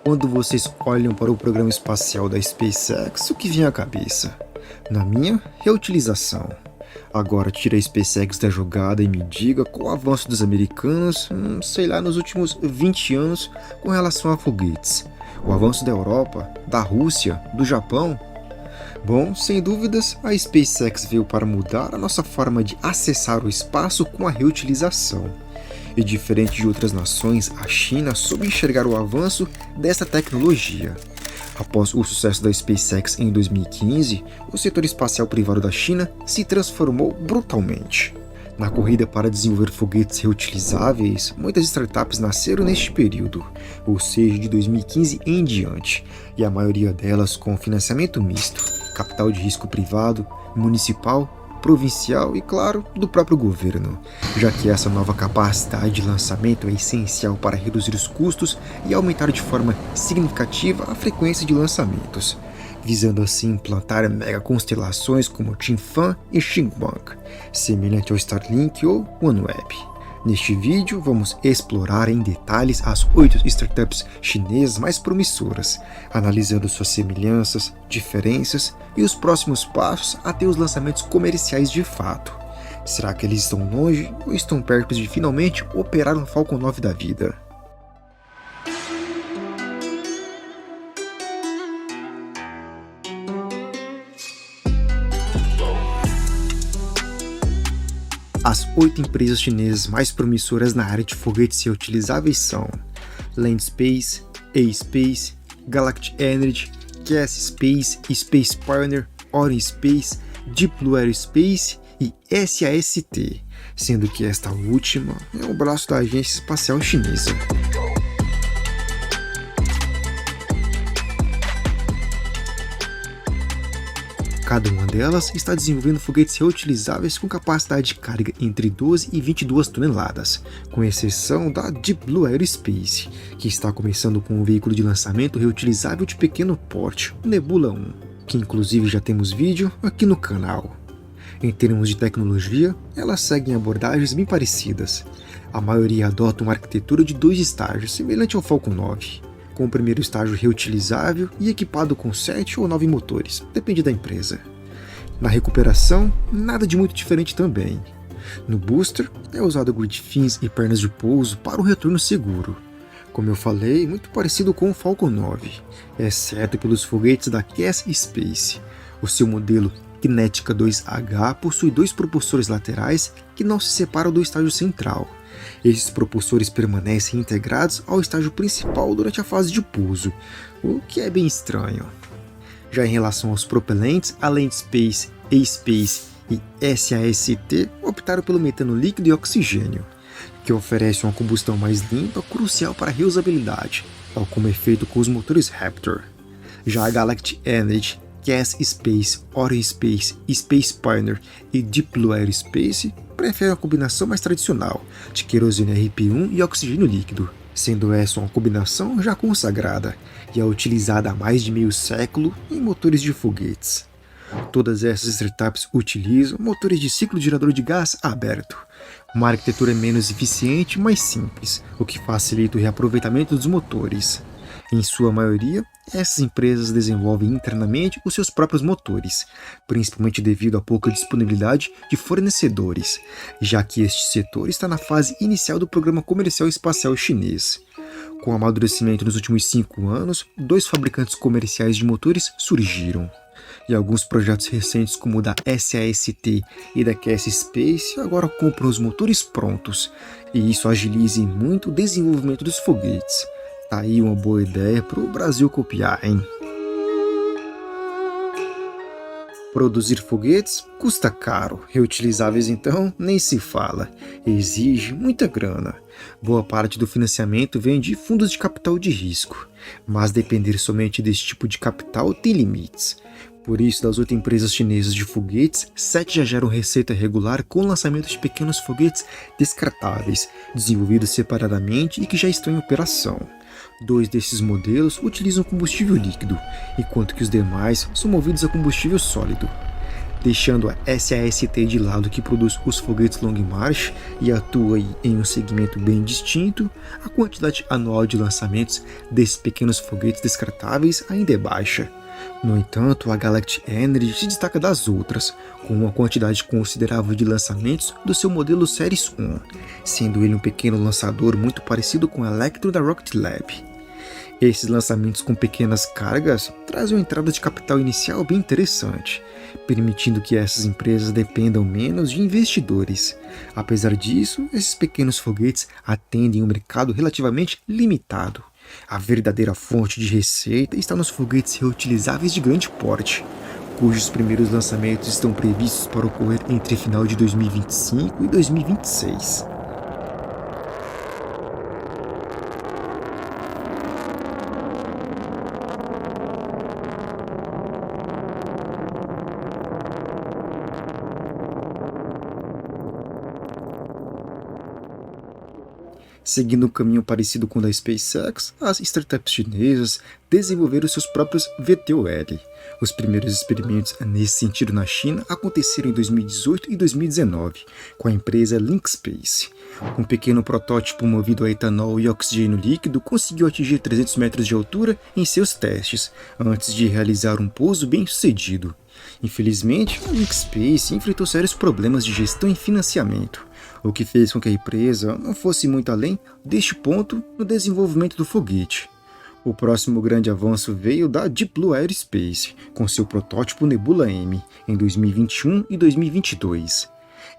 Quando vocês olham para o programa espacial da SpaceX, o que vem à cabeça? Na minha, reutilização. Agora tira a SpaceX da jogada e me diga qual o avanço dos americanos, sei lá, nos últimos 20 anos com relação a foguetes. O avanço da Europa, da Rússia, do Japão? Bom, sem dúvidas, a SpaceX veio para mudar a nossa forma de acessar o espaço com a reutilização. E diferente de outras nações, a China soube enxergar o avanço dessa tecnologia. Após o sucesso da SpaceX em 2015, o setor espacial privado da China se transformou brutalmente. Na corrida para desenvolver foguetes reutilizáveis, muitas startups nasceram neste período, ou seja, de 2015 em diante, e a maioria delas com financiamento misto, capital de risco privado, municipal, provincial e, claro, do próprio governo, já que essa nova capacidade de lançamento é essencial para reduzir os custos e aumentar de forma significativa a frequência de lançamentos, visando assim implantar mega constelações como Tianfan e Xinguang, semelhante ao Starlink ou OneWeb. Neste vídeo, vamos explorar em detalhes as 8 startups chinesas mais promissoras, analisando suas semelhanças, diferenças e os próximos passos até os lançamentos comerciais de fato. Será que eles estão longe ou estão perto de finalmente operar um Falcon 9 da vida? As 8 empresas chinesas mais promissoras na área de foguetes reutilizáveis são Landspace, A-Space, Galactic Energy, Cass Space, Space Pioneer, Orion Space, Deep Blue Aerospace e SAST, sendo que esta última é o braço da agência espacial chinesa. Cada uma delas está desenvolvendo foguetes reutilizáveis com capacidade de carga entre 12 e 22 toneladas, com exceção da Deep Blue Aerospace, que está começando com um veículo de lançamento reutilizável de pequeno porte, o Nebula 1, que inclusive já temos vídeo aqui no canal. Em termos de tecnologia, elas seguem abordagens bem parecidas. A maioria adota uma arquitetura de 2 estágios, semelhante ao Falcon 9. Com o primeiro estágio reutilizável e equipado com 7 ou 9 motores, depende da empresa. Na recuperação, nada de muito diferente também. No booster, é usado grid fins e pernas de pouso para o retorno seguro. Como eu falei, muito parecido com o Falcon 9, exceto pelos foguetes da Cass Space. O seu modelo Kinetica 2H possui 2 propulsores laterais que não se separam do estágio central. Esses propulsores permanecem integrados ao estágio principal durante a fase de pouso, o que é bem estranho. Já em relação aos propelentes, a Landspace, A-Space e SAST optaram pelo metano líquido e oxigênio, que oferece uma combustão mais limpa, crucial para a reusabilidade, tal como é feito com os motores Raptor. Já a Galactic Energy, Cass Space, Orion Space, Space Pioneer e Deep Blue Aerospace preferem a combinação mais tradicional de querosene RP1 e oxigênio líquido, sendo essa uma combinação já consagrada e é utilizada há mais de meio século em motores de foguetes. Todas essas startups utilizam motores de ciclo gerador de gás aberto, uma arquitetura menos eficiente, mas simples, o que facilita o reaproveitamento dos motores. Em sua maioria, essas empresas desenvolvem internamente os seus próprios motores, principalmente devido à pouca disponibilidade de fornecedores, já que este setor está na fase inicial do programa comercial espacial chinês. Com o amadurecimento nos últimos 5 anos, 2 fabricantes comerciais de motores surgiram. E alguns projetos recentes como o da SAST e da Cass Space agora compram os motores prontos, e isso agiliza muito o desenvolvimento dos foguetes. Tá aí uma boa ideia para o Brasil copiar, hein? Produzir foguetes custa caro, reutilizáveis então nem se fala, exige muita grana. Boa parte do financiamento vem de fundos de capital de risco, mas depender somente desse tipo de capital tem limites. Por isso, das 8 empresas chinesas de foguetes, 7 já geram receita regular com o lançamento de pequenos foguetes descartáveis, desenvolvidos separadamente e que já estão em operação. 2 desses modelos utilizam combustível líquido, enquanto que os demais são movidos a combustível sólido. deixando a SAST de lado, que produz os foguetes Long March e atua em um segmento bem distinto. A quantidade anual de lançamentos desses pequenos foguetes descartáveis ainda é baixa. No entanto, a Galactic Energy se destaca das outras, com uma quantidade considerável de lançamentos do seu modelo Series 1, sendo ele um pequeno lançador muito parecido com o Electron da Rocket Lab. Esses lançamentos com pequenas cargas trazem uma entrada de capital inicial bem interessante, permitindo que essas empresas dependam menos de investidores. Apesar disso, esses pequenos foguetes atendem um mercado relativamente limitado. A verdadeira fonte de receita está nos foguetes reutilizáveis de grande porte, cujos primeiros lançamentos estão previstos para ocorrer entre final de 2025 e 2026. Seguindo um caminho parecido com o da SpaceX, as startups chinesas desenvolveram seus próprios VTOL. Os primeiros experimentos nesse sentido na China aconteceram em 2018 e 2019, com a empresa Link Space. Um pequeno protótipo movido a etanol e oxigênio líquido conseguiu atingir 300 metros de altura em seus testes, antes de realizar um pouso bem-sucedido. Infelizmente, a Link Space enfrentou sérios problemas de gestão e financiamento, o que fez com que a empresa não fosse muito além deste ponto no desenvolvimento do foguete. O próximo grande avanço veio da Deep Blue Aerospace, com seu protótipo Nebula M, em 2021 e 2022.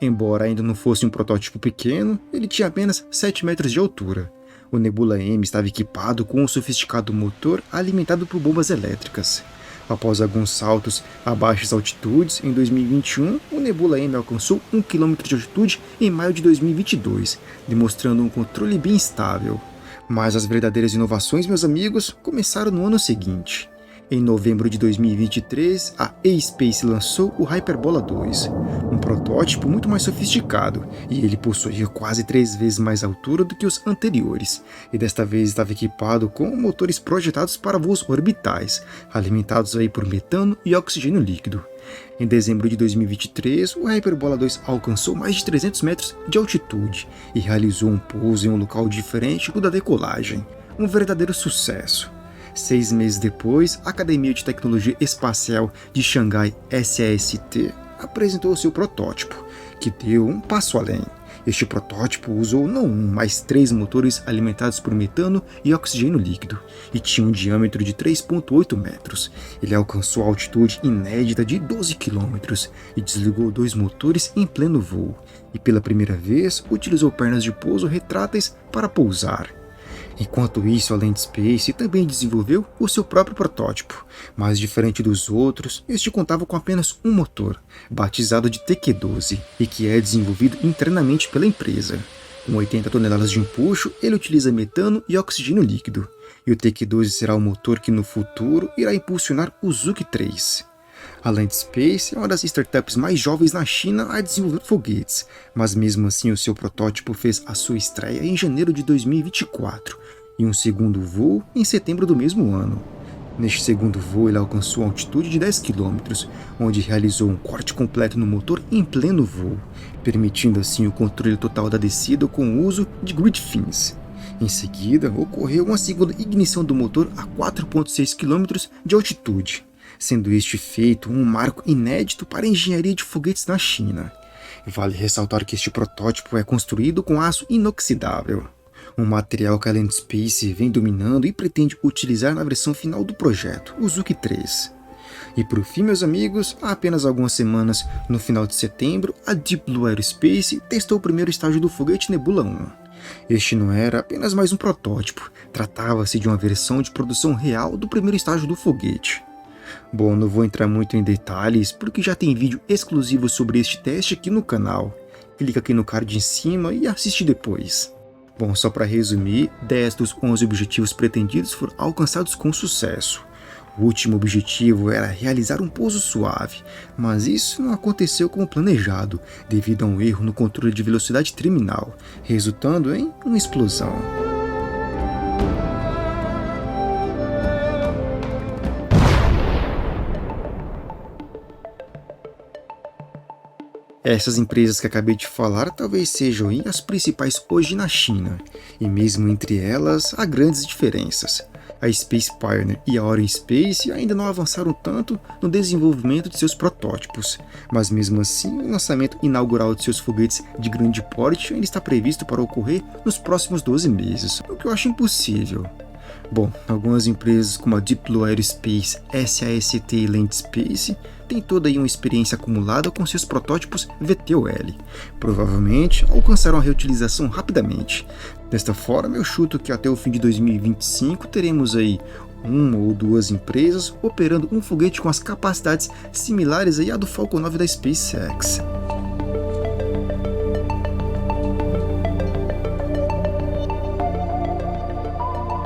Embora ainda não fosse um protótipo pequeno, ele tinha apenas 7 metros de altura. O Nebula M estava equipado com um sofisticado motor alimentado por bombas elétricas. Após alguns saltos a baixas altitudes, em 2021, o Nebula M alcançou 1 km de altitude em maio de 2022, demonstrando um controle bem estável. Mas as verdadeiras inovações, meus amigos, começaram no ano seguinte. Em novembro de 2023, a A-Space lançou o Hyperbola 2, um protótipo muito mais sofisticado, e ele possuía quase 3 vezes mais altura do que os anteriores, e desta vez estava equipado com motores projetados para voos orbitais, alimentados por metano e oxigênio líquido. Em dezembro de 2023, o Hyperbola 2 alcançou mais de 300 metros de altitude e realizou um pouso em um local diferente do da decolagem, um verdadeiro sucesso. 6 meses depois, a Academia de Tecnologia Espacial de Xangai SAST apresentou seu protótipo, que deu um passo além. Este protótipo usou não um, mas 3 motores alimentados por metano e oxigênio líquido, e tinha um diâmetro de 3,8 metros. Ele alcançou a altitude inédita de 12 km e desligou 2 motores em pleno voo, e pela primeira vez utilizou pernas de pouso retráteis para pousar. Enquanto isso, a Land Space também desenvolveu o seu próprio protótipo, mas diferente dos outros, este contava com apenas um motor, batizado de TQ-12, e que é desenvolvido internamente pela empresa. Com 80 toneladas de empuxo, ele utiliza metano e oxigênio líquido, e o TQ-12 será o motor que no futuro irá impulsionar o Zhuge 3. A Land Space é uma das startups mais jovens na China a desenvolver foguetes, mas mesmo assim o seu protótipo fez a sua estreia em janeiro de 2024 e um segundo voo em setembro do mesmo ano. Neste segundo voo ele alcançou uma altitude de 10 km, onde realizou um corte completo no motor em pleno voo, permitindo assim o controle total da descida com o uso de grid fins. Em seguida, ocorreu uma segunda ignição do motor a 4,6 km de altitude, sendo este feito um marco inédito para a engenharia de foguetes na China. Vale ressaltar que este protótipo é construído com aço inoxidável, um material que a Land Space vem dominando e pretende utilizar na versão final do projeto, o Zhuge 3. E por fim, meus amigos, há apenas algumas semanas, no final de setembro, a Deep Blue Aerospace testou o primeiro estágio do foguete Nebula 1. Este não era apenas mais um protótipo, tratava-se de uma versão de produção real do primeiro estágio do foguete. Bom, não vou entrar muito em detalhes, porque já tem vídeo exclusivo sobre este teste aqui no canal. Clica aqui no card em cima e assiste depois. Bom, só para resumir, 10 dos 11 objetivos pretendidos foram alcançados com sucesso. O último objetivo era realizar um pouso suave, mas isso não aconteceu como planejado, devido a um erro no controle de velocidade terminal, resultando em uma explosão. Essas empresas que acabei de falar talvez sejam aí as principais hoje na China, e mesmo entre elas há grandes diferenças. A Space Pioneer e a Orion Space ainda não avançaram tanto no desenvolvimento de seus protótipos, mas mesmo assim o lançamento inaugural de seus foguetes de grande porte ainda está previsto para ocorrer nos próximos 12 meses, o que eu acho impossível. Bom, algumas empresas como a Deep Blue Aerospace, SAST e Land Space têm toda aí uma experiência acumulada com seus protótipos VTOL. Provavelmente alcançarão a reutilização rapidamente. Desta forma, eu chuto que até o fim de 2025 teremos aí uma ou duas empresas operando um foguete com as capacidades similares aí à do Falcon 9 da SpaceX.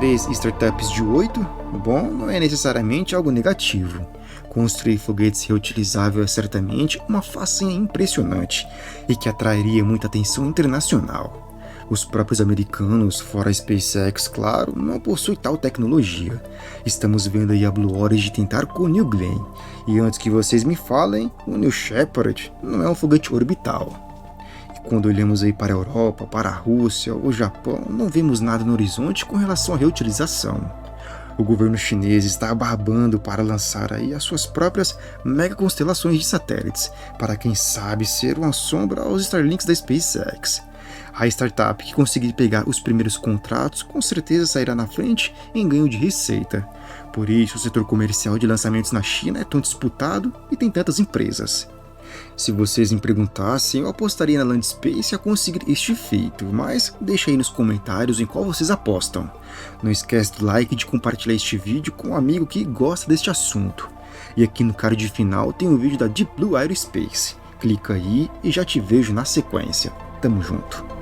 Três startups de 8? Bom, não é necessariamente algo negativo. Construir foguetes reutilizáveis é certamente uma façanha impressionante e que atrairia muita atenção internacional. Os próprios americanos, fora a SpaceX, claro, não possuem tal tecnologia. Estamos vendo aí a Blue Origin tentar com o New Glenn. E antes que vocês me falem, o New Shepard não é um foguete orbital. Quando olhamos aí para a Europa, para a Rússia ou Japão, não vemos nada no horizonte com relação à reutilização. O governo chinês está barbando para lançar aí as suas próprias mega constelações de satélites, para quem sabe ser uma sombra aos Starlinks da SpaceX. A startup que conseguir pegar os primeiros contratos com certeza sairá na frente em ganho de receita. Por isso o setor comercial de lançamentos na China é tão disputado e tem tantas empresas. Se vocês me perguntassem, eu apostaria na Land Space a conseguir este feito, mas deixa aí nos comentários em qual vocês apostam. Não esquece do like e de compartilhar este vídeo com um amigo que gosta deste assunto. E aqui no card final tem um vídeo da Deep Blue Aerospace. Clica aí e já te vejo na sequência. Tamo junto!